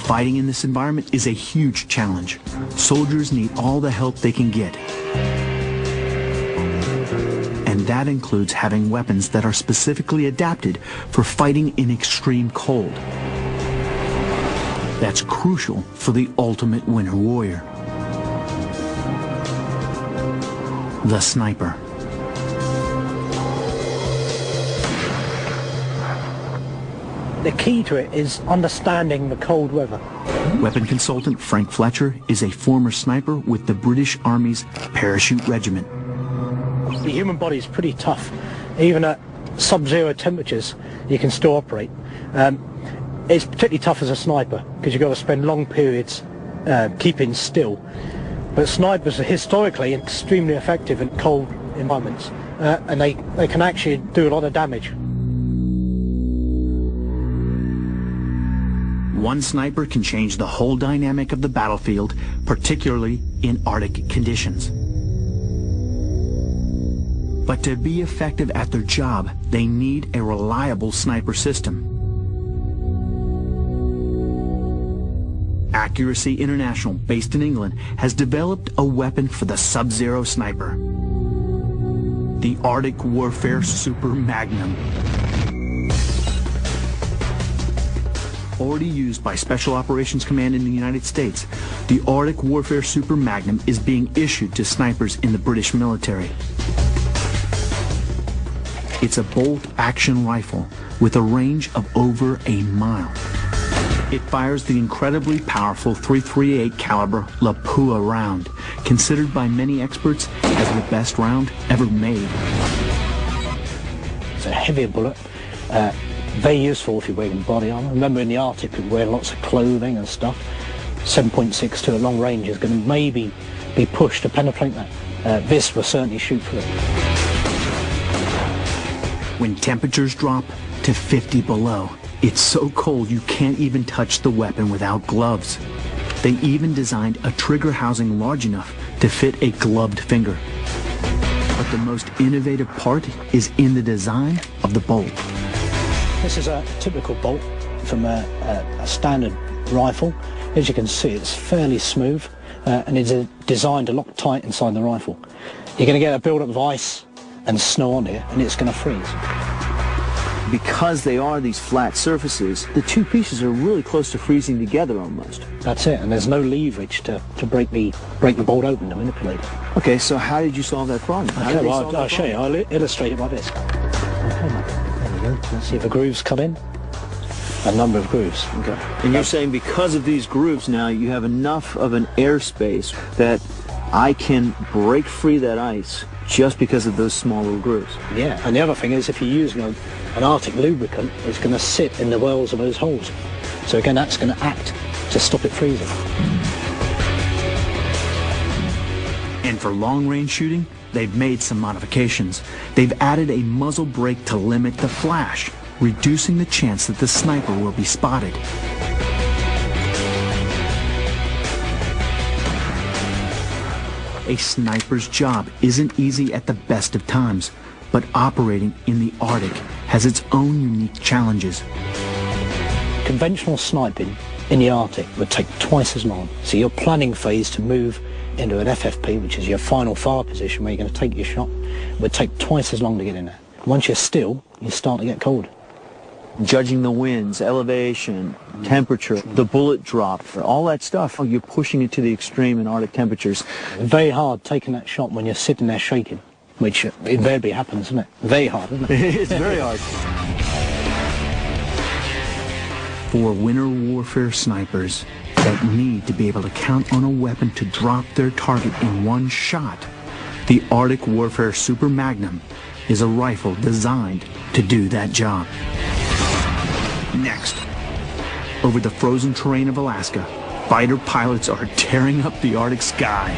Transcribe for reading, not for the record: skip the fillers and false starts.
Fighting in this environment is a huge challenge. Soldiers need all the help they can get. And that includes having weapons that are specifically adapted for fighting in extreme cold. That's crucial for the ultimate winter warrior. The sniper. The key to it is understanding the cold weather. Weapon consultant Frank Fletcher is a former sniper with the British Army's Parachute Regiment. The human body is pretty tough. Even at sub-zero temperatures, you can still operate. It's particularly tough as a sniper because you've got to spend long periods keeping still. But snipers are historically extremely effective in cold environments, and they can actually do a lot of damage. One sniper can change the whole dynamic of the battlefield, particularly in Arctic conditions. But to be effective at their job, they need a reliable sniper system. Accuracy International, based in England, has developed a weapon for the sub-zero sniper. The Arctic Warfare Super Magnum. Already used by Special Operations Command in the United States, the Arctic Warfare Super Magnum is being issued to snipers in the British military. It's a bolt-action rifle with a range of over a mile. It fires the incredibly powerful .338 caliber Lapua round, considered by many experts as the best round ever made. It's a heavier bullet. Very useful if you're wearing body armor. Remember in the Arctic people wear lots of clothing and stuff. 7.62 at long range is going to maybe be pushed to penetrate that. This will certainly shoot through it. When temperatures drop to 50 below, it's so cold you can't even touch the weapon without gloves. They even designed a trigger housing large enough to fit a gloved finger. But the most innovative part is in the design of the bolt. This is a typical bolt from a standard rifle. As you can see, it's fairly smooth and it's designed to lock tight inside the rifle. You're going to get a build-up of ice and snow on here, and it's going to freeze. Because they are these flat surfaces, the two pieces are really close to freezing together almost. That's it, and there's no leverage to break the bolt open to manipulate it. Okay, so how did you solve that problem? Okay, well, I'll show you. I'll illustrate it by this. Okay, there we go. Let's see if the grooves come in. A number of grooves. Okay. And you're saying because of these grooves now, you have enough of an airspace that I can break free that ice just because of those small little grooves. Yeah, and the other thing is if you're using an Arctic lubricant, it's going to sit in the wells of those holes. So again, that's going to act to stop it freezing. And for long-range shooting, they've made some modifications. They've added a muzzle brake to limit the flash, reducing the chance that the sniper will be spotted. A sniper's job isn't easy at the best of times, but operating in the Arctic has its own unique challenges. Conventional sniping in the Arctic would take twice as long. So your planning phase to move into an FFP, which is your final fire position where you're going to take your shot, would take twice as long to get in there. Once you're still, you start to get cold. Judging the winds, elevation, temperature, the bullet drop, all that stuff, you're pushing it to the extreme in Arctic temperatures. Very hard taking that shot when you're sitting there shaking, which invariably happens, isn't it? Very hard, isn't it? It's very hard. For winter warfare snipers that need to be able to count on a weapon to drop their target in one shot, the Arctic Warfare Super Magnum is a rifle designed to do that job. Next, over the frozen terrain of Alaska, fighter pilots are tearing up the Arctic sky.